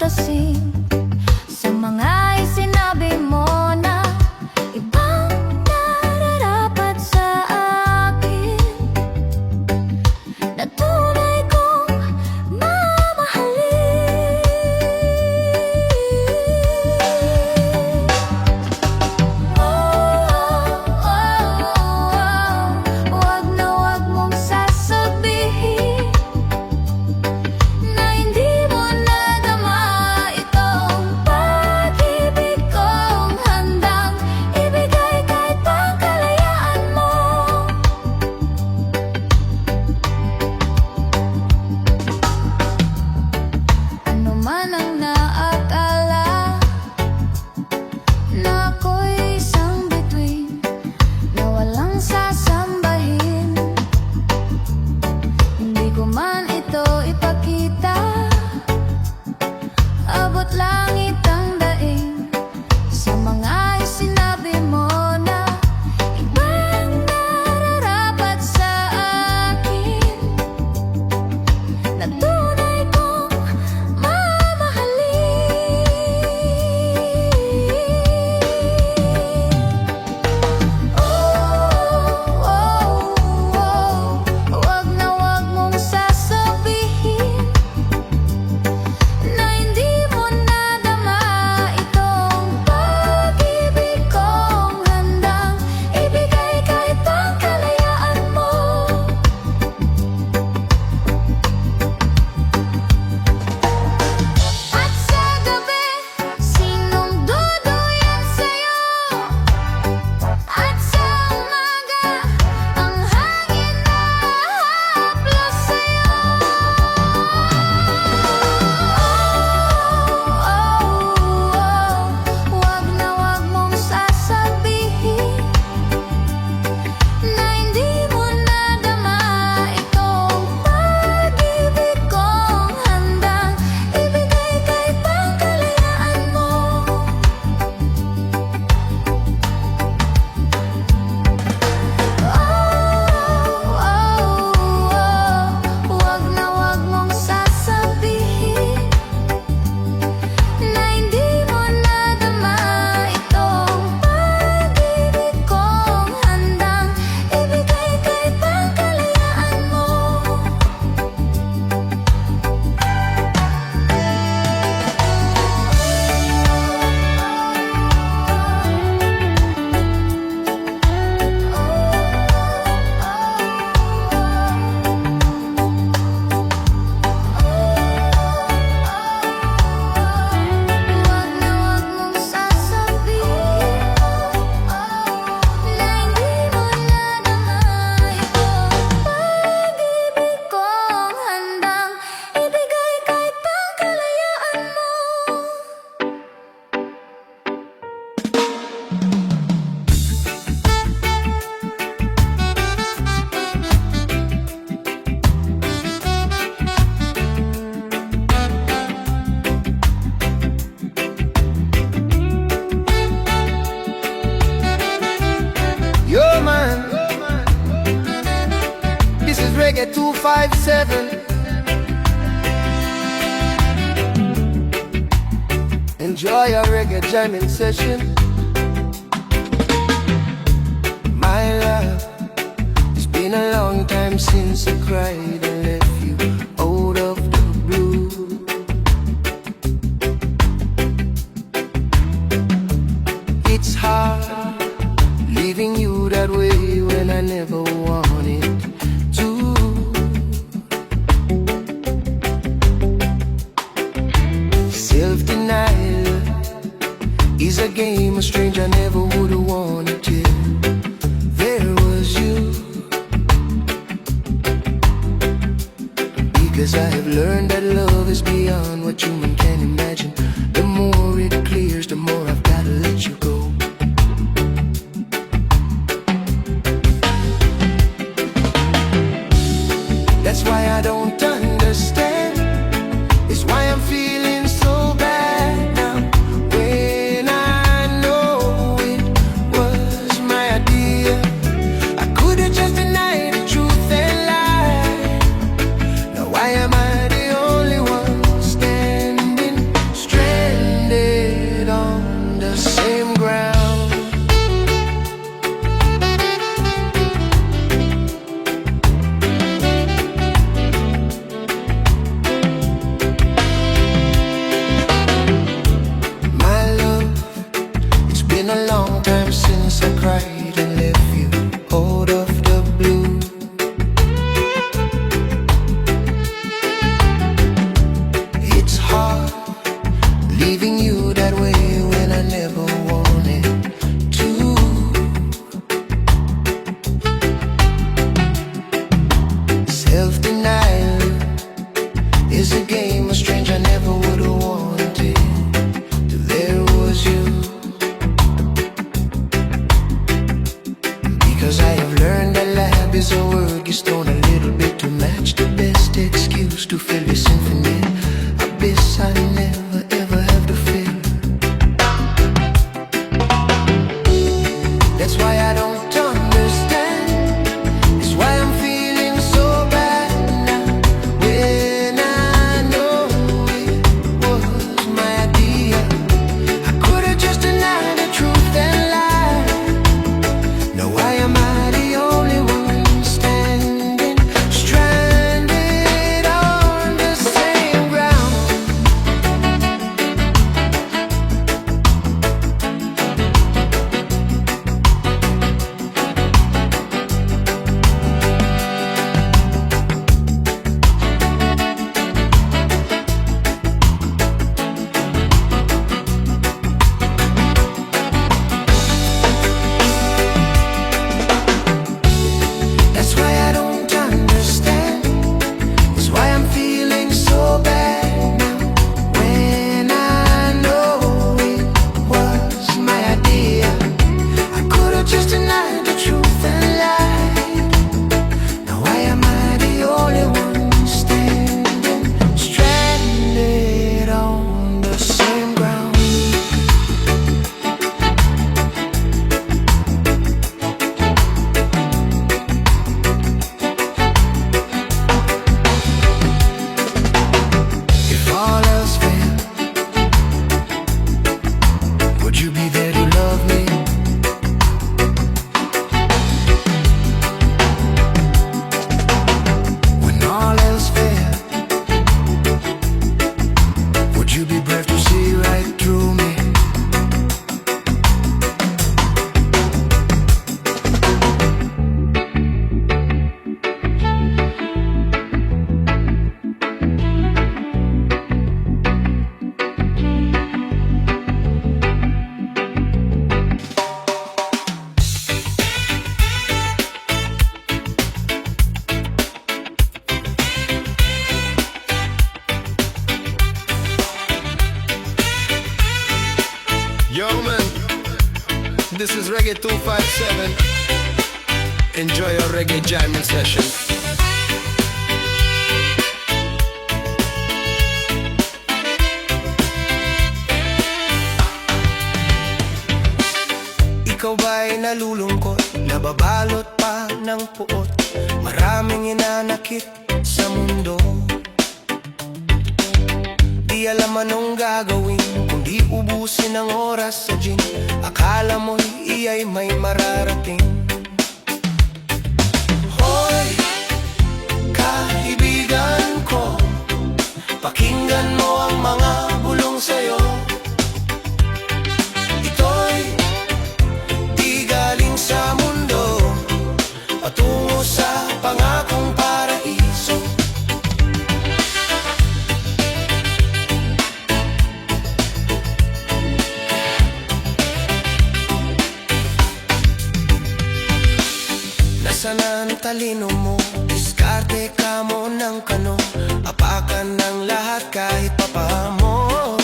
pampasin sa mga isinabi mo na ibang nararapat sa akin, na tunay kong mamahalin. Wag na wag mong sasabihin na hindi mo nadama itong pag-ibig kong handang ibigay kahit pang kalayaan mo. Ano man ang naakala na ako'y isang bituin na walang sasambahin, hindi ko man ito ipakita, abot langit ang daing sa mga isinabi mo na ibang nararapat sa akin, na tunay kong mamahalin. Wag na wag mong sasabihin na hindi mo nadama itong pag-ibig kong handang ibigay kahit pang kalayaan mo. At sa gabi, sinong duduyan sa'yo? At sa umaga, ang hangin na hahaplos sa'yo. Wag na wag mong sasabihin na hindi mo nadama itong pag-ibig kong handang ibigay kahit pang kalayaan mo. Wag na wag mong sasabihin na hindi mo nadama itong pag-ibig kong handang ibigay kahit pang kalayaan mo. Wag na wag mong sasabihin na hindi mo nadama itong pag-ibig kong handang ibigay kahit pang kalayaan mo. Yo man, this is Reggae 257. Enjoy your reggae jamming session. My love, it's been a long time since I cried and left you out of the blue. It's hard leaving you that way when I never wanted to. Self-denial is a game a stranger never would have wanted till there was you. Because I have learned that love is beyond what human can imagine. The more it clears, the more I've gotta let you go. That's why I don't understand. It's why I'm feeling so bad now, when I know it was my idea. I could've just denied the truth and lied. Now why am I the only one standing never ever have to feel. That's why I don't understand. It's why I'm feeling so bad now. When I know it was my idea, I could've just denied the truth and lied. Now why am I the only one standing stranded on the same ground? That's why I don't understand. It's why I'm feeling so bad now. When I know it was my idea, I could've just denied the truth and lied. Now why am I the only one standing stranded on the same ground? If all else failed, would you be there to love me? When all else failed, would you be brave to see right through me? Yo man, this is Reggae 257. Enjoy your reggae jamming session. Ikaw ba'y nalulungkot? Nababalot pa ng puot? Maraming inanakit sa mundo. Di alam anong gagawin, kundi ubusin ang oras sa gin. Akala mo'y iya'y may mararating. Hoy, kaibigan ko, pakinggan mo ang mga bulong sa'yo. Ito'y di galing sa mundo, patungo sa pangakong paraiso. Nasaan ang talino mo? Diskarte ka mo ng kano, apakan ng lahat kahit papamo.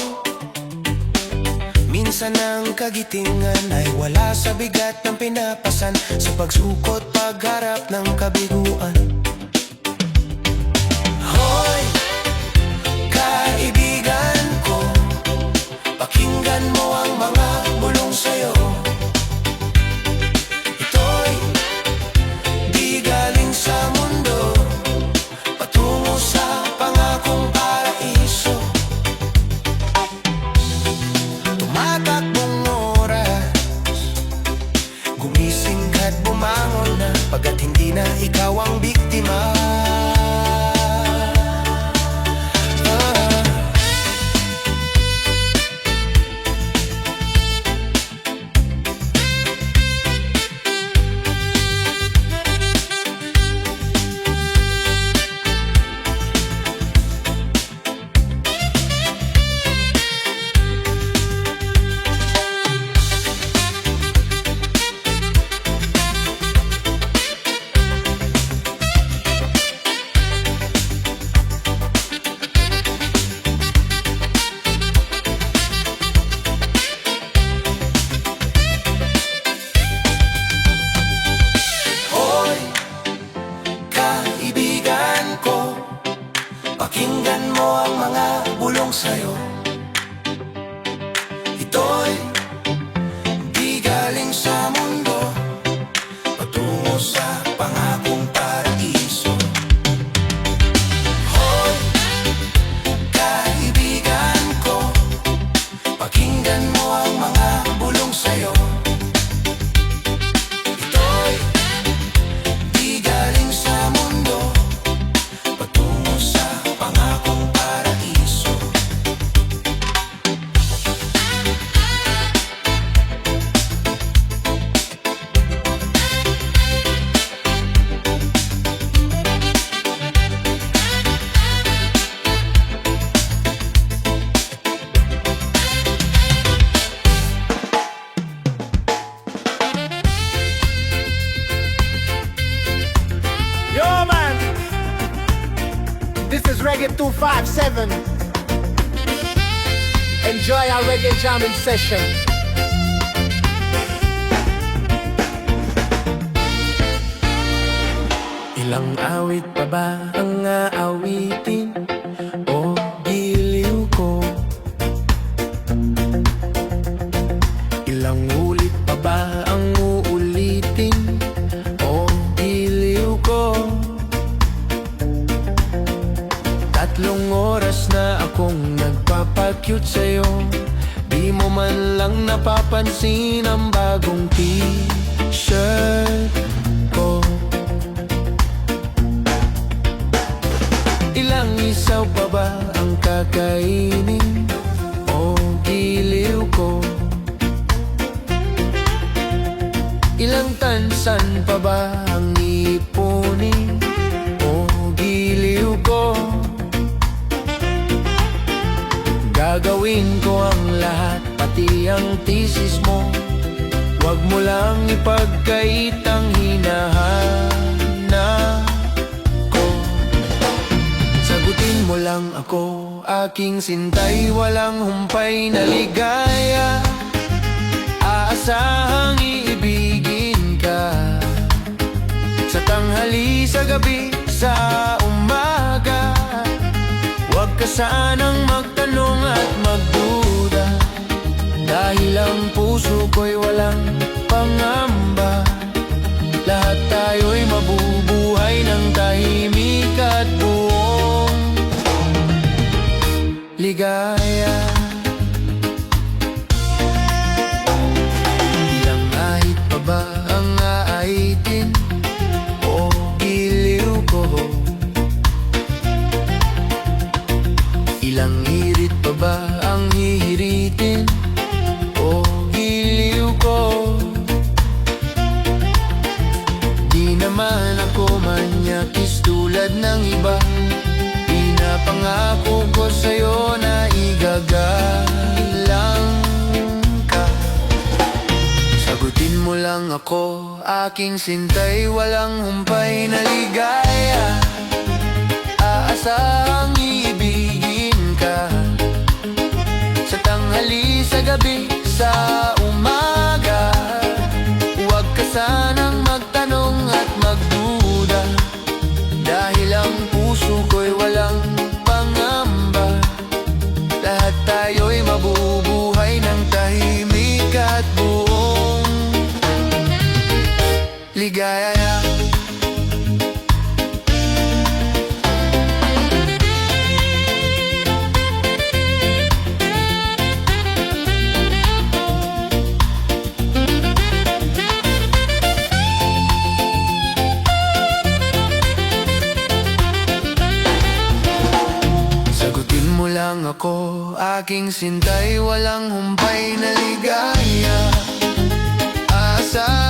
Minsan ang kagitingan ay wala sa bigat ng pinapasan, sa pagsukot pagharap ng kabiguan. Hoy, kaibigan ko, pakinggan mo ang mga bulong sa'yo. Ito'y di galing sa mundo, patungo sa pangakong paraiso. Tumatakbong oras, gumising ka't bumangon na, pagkat hindi na ikaw ang biktima. Ito'y di galing sa mundo, patungo sa pangakong paraiso. Hoy, kaibigan ko, pakinggan mo ang mga bulong sa'yo. Ito'y di galing sa mundo, patungo sa pangakong paraiso. Yo man, this is Reggae 257. Enjoy our reggae jamming session. Ilang awit pa ba ang aawitin o giliw ko? Ilang ulit pa ba ang uulitin o giliw ko? 3 oras na akong nagpapakyut sa'yo, di mo man lang napapansin ang bagong t-shirt ko. Ilang isaw pa ba ang kakainin o giliw ko? Ilang tansan pa ba ang ipunin o giliw ko? Gagawin ko ang lahat, pati ang thesis mo. Huwag mo lang ipagkait ang hinahanap ko. Sagutin mo lang ako, aking sintay, walang humpay na ligaya. Aasahang iibigin ka sa tanghali, sa gabi, sa umaga. Huwag ka sanang magtanong at magduda, dahil ang puso ko'y walang pangamba. Lahat tayo'y mabubuhay ng tahimik at buong ligaya. Ilang ahit pa ba ang aahitin o giliw ko? Ilang hirit pa ba ang hihiritin o giliw ko? Di naman ako manyakis tulad ng iba, pinapangako ko sa'yo na igagalang ka. Sagutin mo lang ako, aking sintay, walang humpay na ligaya. Aasahang iibigin ka sa tanghali, sa gabi, sa umaga. Huwag ka sanang magtanong at magduda, dahil ang puso ko'y walang pangamba. Lahat tayo'y mabubuhay ng tahimik at buong ligaya. Lang ako, aking sintay, walang humpay na ligaya. Asa